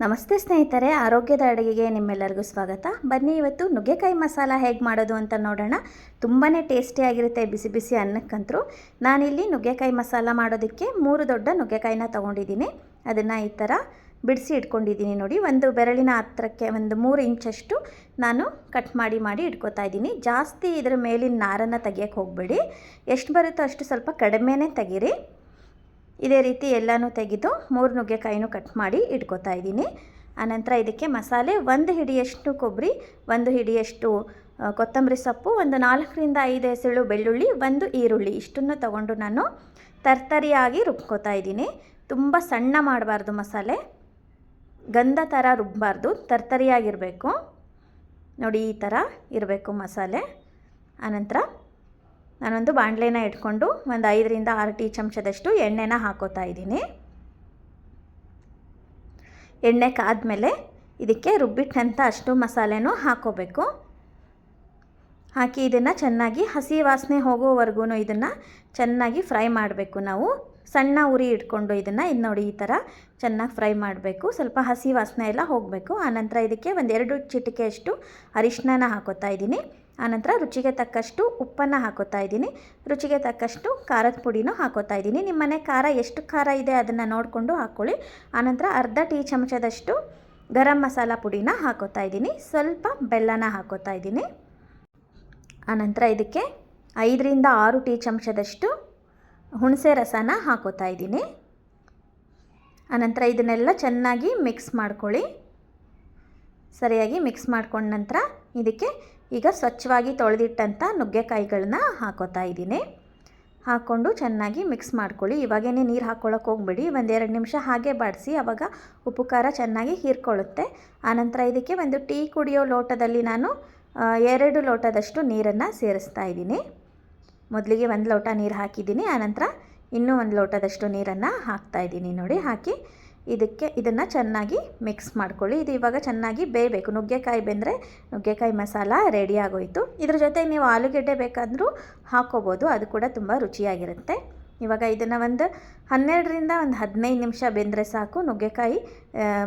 ನಮಸ್ತೆ ಸ್ನೇಹಿತರೆ, ಆರೋಗ್ಯದ ಅಡುಗೆಗೆ ನಿಮ್ಮೆಲ್ಲರಿಗೂ ಸ್ವಾಗತ. ಬನ್ನಿ ಇವತ್ತು ನುಗ್ಗೆಕಾಯಿ ಮಸಾಲ ಹೇಗೆ ಮಾಡೋದು ಅಂತ ನೋಡೋಣ. ತುಂಬಾ ಟೇಸ್ಟಿಯಾಗಿರುತ್ತೆ ಬಿಸಿ ಬಿಸಿ ಅನ್ನಕ್ಕಂತರೂ. ನಾನಿಲ್ಲಿ ನುಗ್ಗೆಕಾಯಿ ಮಸಾಲ ಮಾಡೋದಕ್ಕೆ 3 ದೊಡ್ಡ ನುಗ್ಗೆಕಾಯಿನ ತೊಗೊಂಡಿದ್ದೀನಿ. ಅದನ್ನು ಈ ಥರ ಬಿಡಿಸಿ ಇಟ್ಕೊಂಡಿದ್ದೀನಿ ನೋಡಿ. ಒಂದು ಬೆರಳಿನ ಹತ್ತಿರಕ್ಕೆ ಒಂದು 3 ಇಂಚಷ್ಟು ನಾನು ಕಟ್ ಮಾಡಿ ಇಟ್ಕೋತಾ ಇದ್ದೀನಿ. ಜಾಸ್ತಿ ಇದರ ಮೇಲಿನ ನಾರನ್ನು ತೆಗಿಯೋಕ್ಕೆ ಹೋಗಬೇಡಿ. ಎಷ್ಟು ಬರುತ್ತೋ ಅಷ್ಟು ಸ್ವಲ್ಪ ಕಡಿಮೆನೇ ತೆಗೀರಿ. ಇದೇ ರೀತಿ ಎಲ್ಲನೂ ತೆಗೆದು 3 ನುಗ್ಗೆಕಾಯಿನೂ ಕಟ್ ಮಾಡಿ ಇಟ್ಕೋತಾ ಇದ್ದೀನಿ. ಆನಂತರ ಇದಕ್ಕೆ ಮಸಾಲೆ 1 ಹಿಡಿಯಷ್ಟು ಕೊಬ್ಬರಿ, 1 ಹಿಡಿಯಷ್ಟು ಕೊತ್ತಂಬರಿ ಸೊಪ್ಪು, ಒಂದು 4ರಿಂದ 5 ಎಸಳು ಬೆಳ್ಳುಳ್ಳಿ, 1 ಈರುಳ್ಳಿ ಇಷ್ಟನ್ನು ತಗೊಂಡು ನಾನು ತರ್ತರಿಯಾಗಿ ರುಬ್ಕೋತಾ ಇದ್ದೀನಿ. ತುಂಬ ಸಣ್ಣ ಮಾಡಬಾರ್ದು, ಮಸಾಲೆ ಗಂಧ ಥರ ರುಬ್ಬಾರ್ದು, ತರ್ತರಿಯಾಗಿರಬೇಕು ನೋಡಿ. ಈ ಥರ ಇರಬೇಕು ಮಸಾಲೆ. ಆನಂತರ ನಾನೊಂದು ಬಾಣಲೆನ ಇಟ್ಕೊಂಡು ಒಂದು 5ರಿಂದ 6 ಟೀ ಚಮಚದಷ್ಟು ಎಣ್ಣೆನ ಹಾಕೋತಾ ಇದ್ದೀನಿ. ಎಣ್ಣೆ ಕಾದ್ಮೇಲೆ ಇದಕ್ಕೆ ರುಬ್ಬಿಟ್ಟಂಥ ಅಷ್ಟು ಮಸಾಲೆನೂ ಹಾಕೋಬೇಕು. ಹಾಕಿ ಇದನ್ನು ಚೆನ್ನಾಗಿ ಹಸಿ ವಾಸನೆ ಹೋಗೋವರೆಗೂ ಇದನ್ನು ಚೆನ್ನಾಗಿ ಫ್ರೈ ಮಾಡಬೇಕು. ನಾವು ಸಣ್ಣ ಉರಿ ಇಟ್ಕೊಂಡು ಇದು ನೋಡಿ ಈ ಥರ ಚೆನ್ನಾಗಿ ಫ್ರೈ ಮಾಡಬೇಕು. ಸ್ವಲ್ಪ ಹಸಿ ವಾಸನೆ ಎಲ್ಲ ಹೋಗಬೇಕು. ಆನಂತರ ಇದಕ್ಕೆ 1-2 ಚಿಟಿಕೆಯಷ್ಟು ಅರಿಶಿನ ಹಾಕೋತಾ ಇದ್ದೀನಿ. ಆನಂತರ ರುಚಿಗೆ ತಕ್ಕಷ್ಟು ಉಪ್ಪನ್ನು ಹಾಕೋತಾ ಇದ್ದೀನಿ. ರುಚಿಗೆ ತಕ್ಕಷ್ಟು ಖಾರದ ಪುಡಿನೂ ಹಾಕೋತಾ ಇದ್ದೀನಿ. ನಿಮ್ಮ ಮನೆ ಖಾರ ಎಷ್ಟು ಖಾರ ಇದೆ ಅದನ್ನು ನೋಡಿಕೊಂಡು ಹಾಕ್ಕೊಳ್ಳಿ. ಆನಂತರ ಅರ್ಧ ಟೀ ಚಮಚದಷ್ಟು ಗರಂ ಮಸಾಲ ಪುಡಿನ ಹಾಕೋತಾ ಇದ್ದೀನಿ. ಸ್ವಲ್ಪ ಬೆಲ್ಲನ ಹಾಕೋತಾ ಇದ್ದೀನಿ. ಆನಂತರ ಇದಕ್ಕೆ 5ರಿಂದ 6 ಟೀ ಚಮಚದಷ್ಟು ಹುಣಸೆ ರಸನ ಹಾಕೋತಾ ಇದ್ದೀನಿ. ಆನಂತರ ಇದನ್ನೆಲ್ಲ ಚೆನ್ನಾಗಿ ಮಿಕ್ಸ್ ಮಾಡ್ಕೊಳ್ಳಿ. ಸರಿಯಾಗಿ ಮಿಕ್ಸ್ ಮಾಡ್ಕೊಂಡ ನಂತರ ಇದಕ್ಕೆ ಈಗ ಸ್ವಚ್ಛವಾಗಿ ತೊಳೆದಿಟ್ಟಂಥ ನುಗ್ಗೆಕಾಯಿಗಳನ್ನ ಹಾಕೋತಾ ಇದ್ದೀನಿ. ಹಾಕ್ಕೊಂಡು ಚೆನ್ನಾಗಿ ಮಿಕ್ಸ್ ಮಾಡ್ಕೊಳ್ಳಿ. ಇವಾಗೇನೆ ನೀರು ಹಾಕ್ಕೊಳ್ಳೋಕೆ ಹೋಗ್ಬೇಡಿ. 1-2 ನಿಮಿಷ ಹಾಗೆ ಬಾಡಿಸಿ, ಆವಾಗ ಉಪ್ಪು ಖಾರ ಚೆನ್ನಾಗಿ ಹೀರ್ಕೊಳ್ಳುತ್ತೆ. ಆನಂತರ ಇದಕ್ಕೆ 1 ಟೀ ಕುಡಿಯೋ ಲೋಟದಲ್ಲಿ ನಾನು 2 ಲೋಟದಷ್ಟು ನೀರನ್ನು ಸೇರಿಸ್ತಾ ಇದ್ದೀನಿ. ಮೊದಲಿಗೆ 1 ಲೋಟ ನೀರು ಹಾಕಿದ್ದೀನಿ. ಆನಂತರ ಇನ್ನೂ 1 ಲೋಟದಷ್ಟು ನೀರನ್ನು ಹಾಕ್ತಾ ಇದ್ದೀನಿ ನೋಡಿ. ಹಾಕಿ ಇದನ್ನು ಚೆನ್ನಾಗಿ ಮಿಕ್ಸ್ ಮಾಡ್ಕೊಳ್ಳಿ. ಇದು ಇವಾಗ ಚೆನ್ನಾಗಿ ಬೇಯಬೇಕು. ನುಗ್ಗೆಕಾಯಿ ಬೆಂದರೆ ನುಗ್ಗೆಕಾಯಿ ಮಸಾಲ ರೆಡಿ ಆಗೋಯಿತು. ಇದ್ರ ಜೊತೆಗೆ ನೀವು ಆಲೂಗೆಡ್ಡೆ ಬೇಕಾದರೂ ಹಾಕ್ಕೋಬೋದು, ಅದು ಕೂಡ ತುಂಬ ರುಚಿಯಾಗಿರುತ್ತೆ. ಇವಾಗ ಇದನ್ನು ಒಂದು 12ರಿಂದ 15 ನಿಮಿಷ ಬೆಂದರೆ ಸಾಕು. ನುಗ್ಗೆಕಾಯಿ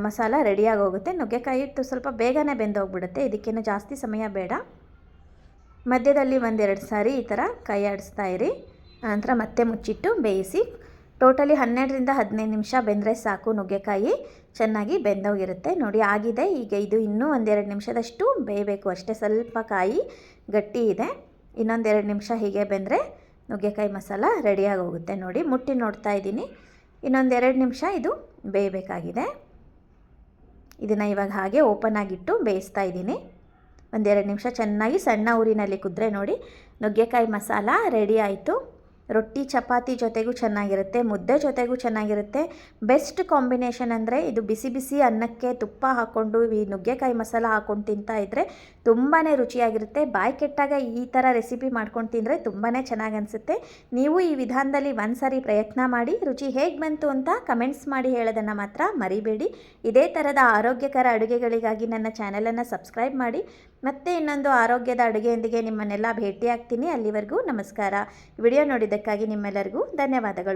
ಮಸಾಲ ರೆಡಿಯಾಗೋಗುತ್ತೆ. ನುಗ್ಗೆಕಾಯಿ ಸ್ವಲ್ಪ ಬೇಗನೆ ಬೆಂದೋಗ್ಬಿಡುತ್ತೆ. ಇದಕ್ಕೇನು ಜಾಸ್ತಿ ಸಮಯ ಬೇಡ. ಮಧ್ಯದಲ್ಲಿ 1-2 ಸಾರಿ ಈ ಥರ ಕೈ ಆಡಿಸ್ತಾ ಇರಿ. ನಂತರ ಮತ್ತೆ ಮುಚ್ಚಿಟ್ಟು ಬೇಯಿಸಿ. ಟೋಟಲಿ 12ರಿಂದ 15 ನಿಮಿಷ ಬೆಂದರೆ ಸಾಕು. ನುಗ್ಗೆಕಾಯಿ ಚೆನ್ನಾಗಿ ಬೆಂದೋಗಿರುತ್ತೆ ನೋಡಿ. ಆಗಿದೆ. ಈಗ ಇದು ಇನ್ನೂ 1-2 ನಿಮಿಷದಷ್ಟು ಬೇಯಬೇಕು ಅಷ್ಟೇ. ಸ್ವಲ್ಪ ಕಾಯಿ ಗಟ್ಟಿ ಇದೆ. ಇನ್ನೊಂದು 2 ನಿಮಿಷ ಹೀಗೆ ಬೆಂದರೆ ನುಗ್ಗೆಕಾಯಿ ಮಸಾಲ ರೆಡಿಯಾಗಿ ಹೋಗುತ್ತೆ ನೋಡಿ. ಮುಟ್ಟಿ ನೋಡ್ತಾ ಇದ್ದೀನಿ. ಇನ್ನೊಂದು 2 ನಿಮಿಷ ಇದು ಬೇಯಬೇಕಾಗಿದೆ. ಇದನ್ನು ಇವಾಗ ಹಾಗೆ ಓಪನ್ ಆಗಿಟ್ಟು ಬೇಯಿಸ್ತಾ ಇದ್ದೀನಿ. 1-2 ನಿಮಿಷ ಚೆನ್ನಾಗಿ ಸಣ್ಣ ಊರಿನಲ್ಲಿ ಕುದ್ರೆ ನೋಡಿ ನುಗ್ಗೆಕಾಯಿ ಮಸಾಲ ರೆಡಿ ಆಯಿತು. ರೊಟ್ಟಿ ಚಪಾತಿ ಜೊತೆಗೂ ಚೆನ್ನಾಗಿರುತ್ತೆ, ಮುದ್ದೆ ಜೊತೆಗೂ ಚೆನ್ನಾಗಿರುತ್ತೆ. ಬೆಸ್ಟ್ ಕಾಂಬಿನೇಷನ್ ಅಂದರೆ ಇದು ಬಿಸಿ ಬಿಸಿ ಅನ್ನಕ್ಕೆ ತುಪ್ಪ ಹಾಕ್ಕೊಂಡು ಈ ನುಗ್ಗೆಕಾಯಿ ಮಸಾಲ ಹಾಕ್ಕೊಂಡು ತಿಂತಾ ಇದ್ದರೆ ತುಂಬಾ ರುಚಿಯಾಗಿರುತ್ತೆ. ಬಾಯಿ ಕೆಟ್ಟಾಗ ಈ ಥರ ರೆಸಿಪಿ ಮಾಡ್ಕೊಂಡು ತಿಂದರೆ ತುಂಬಾ ಚೆನ್ನಾಗಿ ಅನಿಸುತ್ತೆ. ನೀವು ಈ ವಿಧಾನದಲ್ಲಿ ಒಂದು ಸಾರಿ ಪ್ರಯತ್ನ ಮಾಡಿ ರುಚಿ ಹೇಗೆ ಬಂತು ಅಂತ ಕಮೆಂಟ್ಸ್ ಮಾಡಿ ಹೇಳೋದನ್ನು ಮಾತ್ರ ಮರಿಬೇಡಿ. ಇದೇ ಥರದ ಆರೋಗ್ಯಕರ ಅಡುಗೆಗಳಿಗಾಗಿ ನನ್ನ ಚಾನಲನ್ನು ಸಬ್ಸ್ಕ್ರೈಬ್ ಮಾಡಿ. ಮತ್ತೆ ಇನ್ನೊಂದು ಆರೋಗ್ಯದ ಅಡುಗೆಯೊಂದಿಗೆ ನಿಮ್ಮನ್ನೆಲ್ಲ ಭೇಟಿಯಾಗ್ತೀನಿ. ಅಲ್ಲಿವರೆಗೂ ನಮಸ್ಕಾರ. ವಿಡಿಯೋ ನೋಡಿದ್ದಕ್ಕಾಗಿ ನಿಮ್ಮೆಲ್ಲರಿಗೂ ಧನ್ಯವಾದಗಳು.